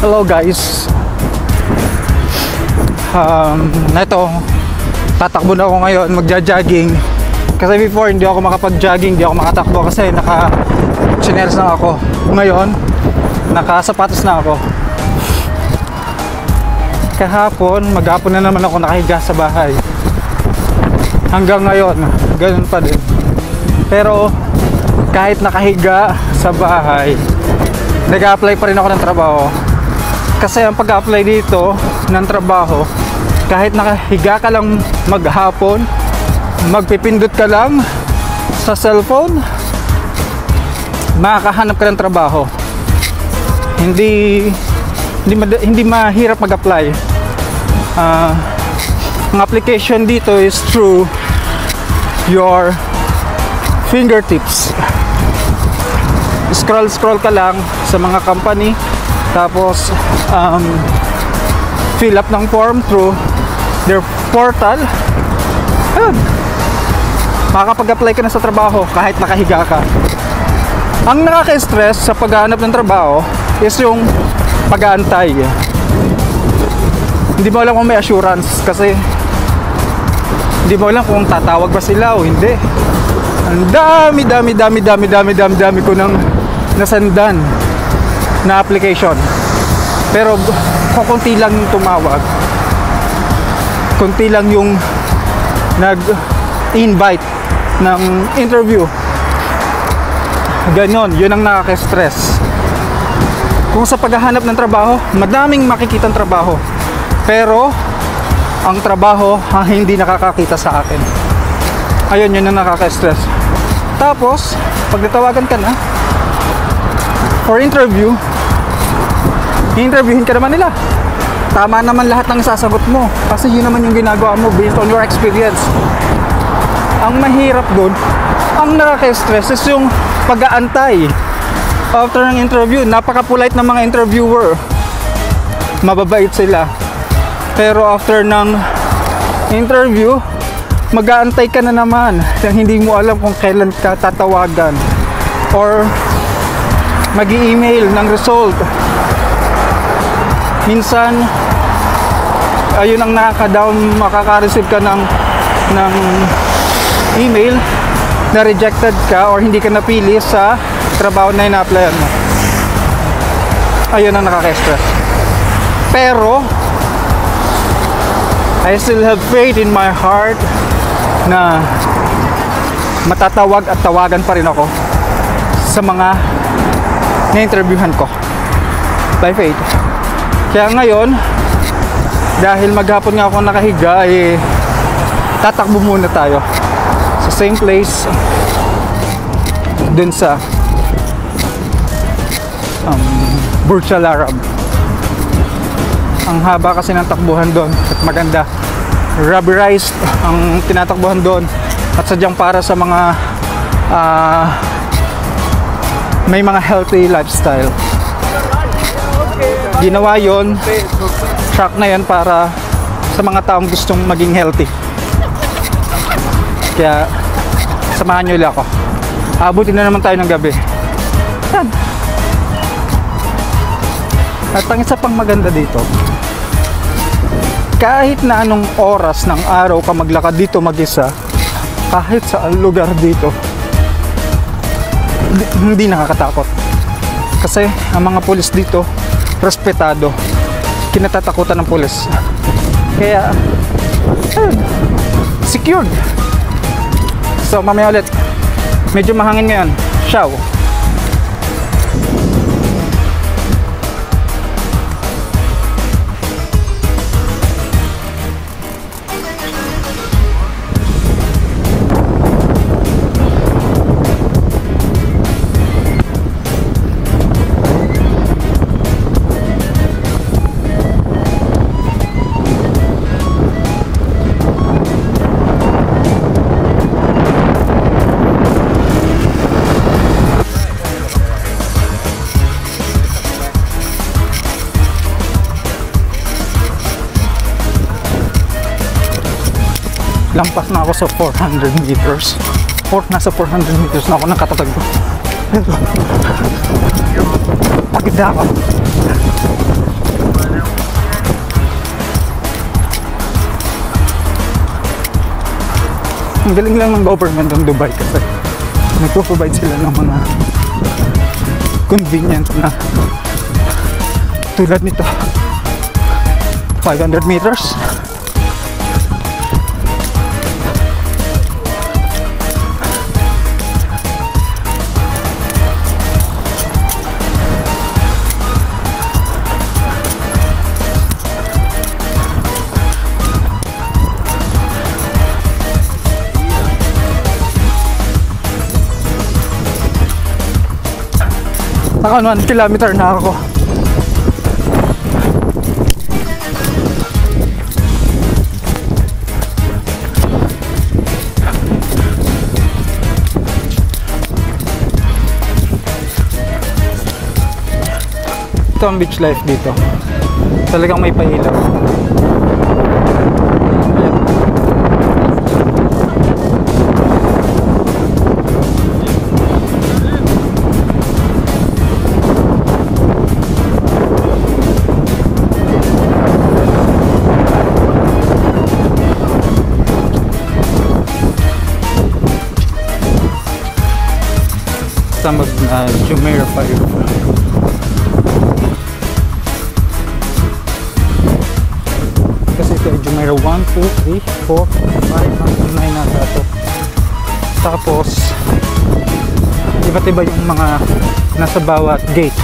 Hello guys. Ito, tatakbo na ako ngayon, magja-jogging. Kasi before hindi ako makapag-jogging, hindi ako makatakbo kasi naka-chinelas na ako. Ngayon, naka-sapatos na ako. Kahapon, maghapon na naman ako nakahiga sa bahay. Hanggang ngayon, ganun pa din. Pero kahit nakahiga sa bahay, nag-a-apply pa rin ako ng trabaho. Kasi ang pag-a-apply dito ng trabaho, kahit nakahiga ka lang maghapon, magpipindot ka lang sa cellphone, makakahanap ka ng trabaho. Hindi mahirap mag-apply. Ang application dito is through your fingertips. Scroll ka lang sa mga company, tapos fill up ng form through their portal. Makakapag-apply ka na sa trabaho kahit nakahiga ka. Ang nakaka-stress sa paghahanap ng trabaho is yung pag-aantay. Hindi mo alam kung may assurance kasi hindi mo alam kung tatawag ba sila o hindi. Ang dami ko nang nasandan na application. Pero konti lang yung tumawag. Konti lang yung nag-invite ng interview. Ganon, yun ang nakaka-stress. Kung sa paghahanap ng trabaho, madaming makikitang trabaho. Pero ang trabaho hindi nakakakita sa akin. Ayun, yun ang nakaka-stress. Tapos, pag natawagan ka na for interview, i-interviewin ka naman nila. Tama naman lahat ng sasagot mo kasi yun naman yung ginagawa mo based on your experience. Ang mahirap dun, ang nakaka-stress is yung pag-aantay after ng interview. Napaka-polite ng mga interviewer, mababait sila, pero after ng interview, mag-aantay ka na naman na hindi mo alam kung kailan ka tatawagan or mag-i-email ng result. Minsan ayun ang nakaka-down, makaka-receive ka ng email na rejected ka or hindi ka napili sa trabaho na ina-applyan mo. Ayun ang nakaka-stress. Pero I still have faith in my heart na matatawag at tawagan pa rin ako sa mga na-interviewhan ko by faith. Kaya ngayon, dahil maghapon nga ako nakahiga, tatakbo muna tayo sa same place dun sa Burj Al Arab. Ang haba kasi ng takbuhan doon at maganda. Rubberized ang tinatakbuhan doon at sadyang para sa mga may mga healthy lifestyle. Ginawa yon, track na yan para sa mga taong gustong maging healthy. Kaya samahan nyo ulit ako. Abutin na naman tayo ng gabi. Yan. At ang isa pang maganda dito, kahit na anong oras ng araw ka maglakad dito mag-isa, kahit sa lugar dito, hindi nakakatakot. Kasi ang mga pulis dito, respetado, kinatatakutan ng pulis. Kaya secured. So mamaya ulit, medyo mahangin ngayon. Ciao. Lampas na ako sa 400 meters or nasa 400 meters na ako nakatatagpo. Pagod na ako. Ang galing lang ng government ng Dubai kasi nagpo-provide sila ng mga convenient na tulad nito, 500 meters. Naka 1 kilometer na ako. Ito ang beach life dito. Talagang may pailaw. Samag na Jumeirah 5. Kasi ito ay Jumeirah 1, 2, 3, 4, 5, 9 nata ito. Tapos iba't iba yung mga nasa bawat gate.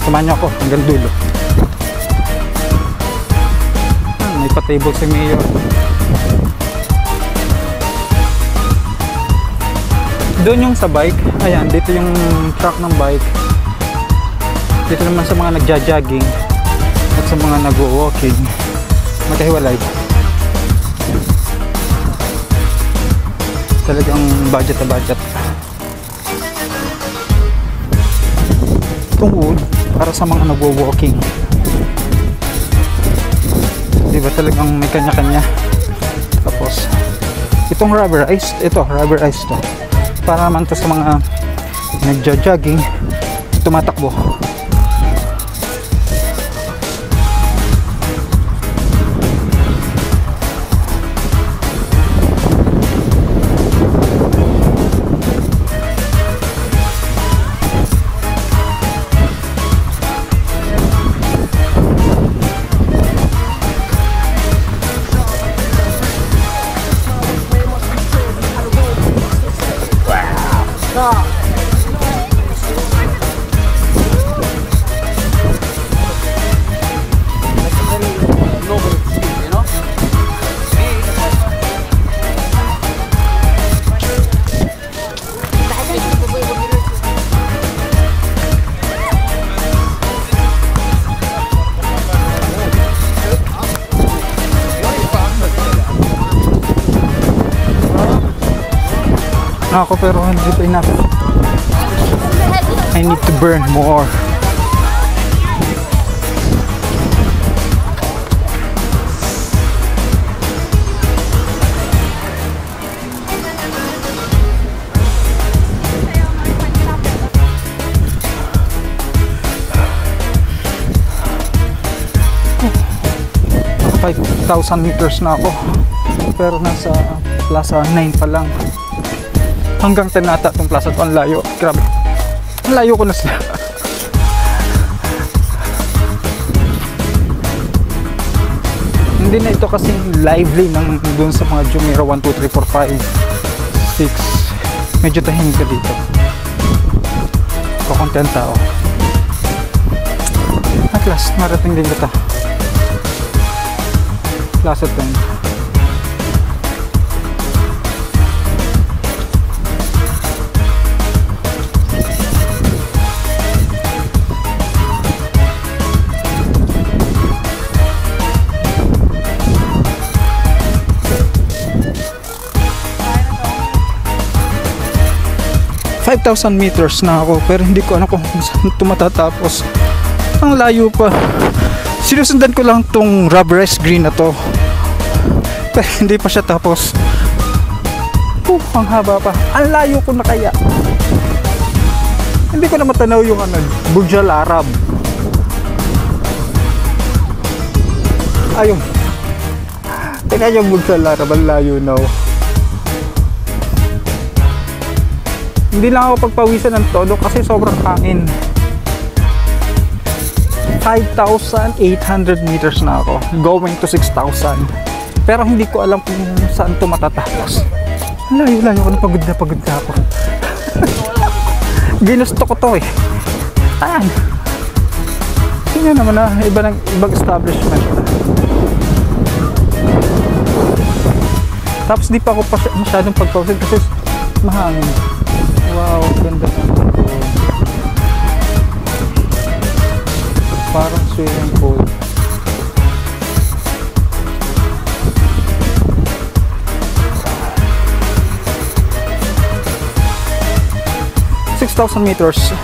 Samahan niyo ako hanggang dulo. May pa-table si Mayor. Doon yung sa bike, ayan, dito yung track ng bike. Dito naman sa mga nagja-jogging at sa mga nagwo-walking, magkahiwalay. Talagang budget na budget. Itong wood, para sa mga nagwo-walking. Diba talagang may kanya-kanya. Tapos, itong rubberized, ito, rubberized to. Para naman to sa mga nagja-jogging, tumatakbo. Ako pero hindi pa enough. I need to burn more. Oh, 5,000 meters na ako. Pero nasa Plaza 9 pa lang. Hanggang 10 ata itong plaza ito. Ang layo. Grabe. Ang layo ko na sila. Hindi na ito kasing lively ng dun sa mga Jumeirah 1, 2, 3, 4, 5, 6. Medyo tahimik ka dito. Kukontent tao. At last, marating din kita. Plaza 10. 5,000 meters na ako pero hindi ko alam kung saan ito matatapos. Ang layo pa. Sinusundan ko lang tong rubberized green na to pero hindi pa siya tapos. Ang haba pa. Ang layo ko na kaya. Hindi ko na matanaw yung Burj Al Arab. Ayun. Tingnan yung Bugsala, malayo na. Hindi lang ako pagpawisan ng todo kasi sobrang hangin. 5,800 meters na ako, going to 6,000. Pero hindi ko alam kung saan to matatapos. Layo-layo ko na, pagod na ako. Ginusto ko to eh. Ayan. Tingnan naman na, ibang establishment. Tapos di pa ako masyadong pagpawisan kasi mahangin. Wow, ganda na. Parang swimming pool. ...6,000 meters.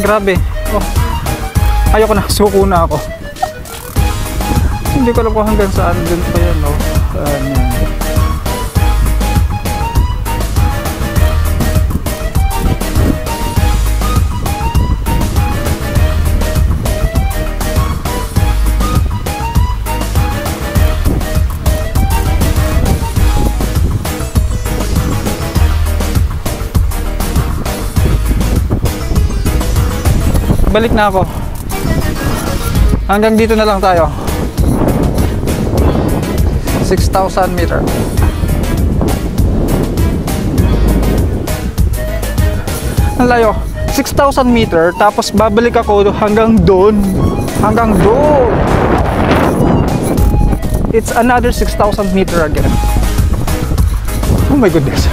Grabe. Oh. Ayoko na, suko na ako. Hindi ko alam kung hanggang saan din pa yan, no? Saan yan? Balik na ako. Hanggang dito na lang tayo. 6,000 meter. Ang layo. 6,000 meter. Tapos babalik ako hanggang doon. Hanggang doon. It's another 6,000 meter again. Oh my goodness.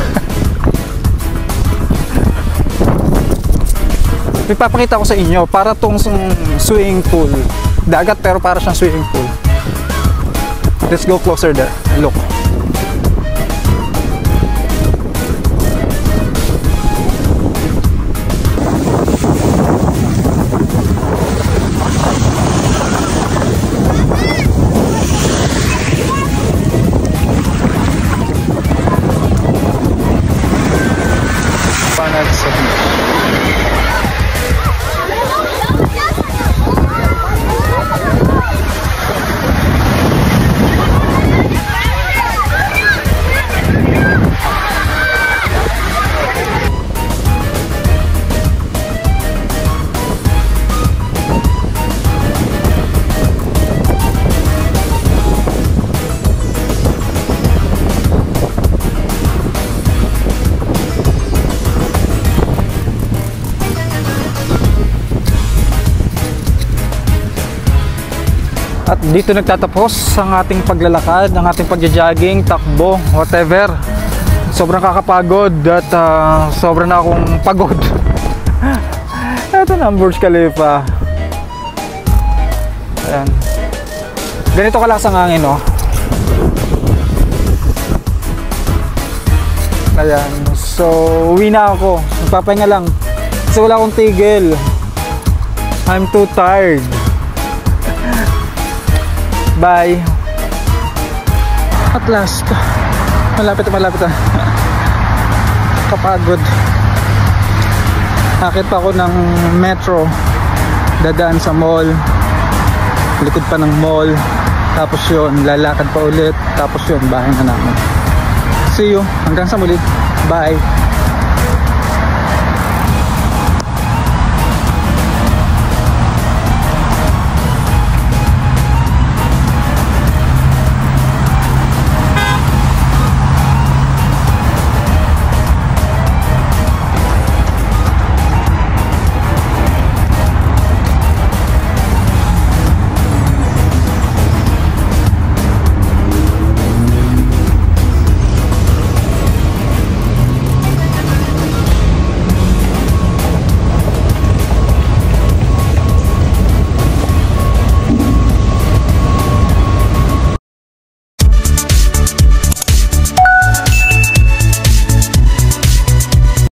Ipapakita ko sa inyo para tong swimming pool. Dagat pero para siyang swimming pool. Let's go closer there. Look. At dito nagtatapos ang ating paglalakad, ang ating pagja-jogging, takbo, whatever. Sobrang kakapagod at sobrang na akong pagod. Ito na ang Burj Khalifa. Ayan. Ganito kalakas ang hangin, no? Ayan. So, uwi na ako. Magpapahinga lang. Kasi wala akong tigil. I'm too tired. Bye. At last, malapit na. Kapagod. Akit pa ako ng metro. Dadaan sa mall. Likod pa ng mall. Tapos yun, lalakad pa ulit. Tapos yun, bahay na namin. See you. Hanggang sa muli. Bye.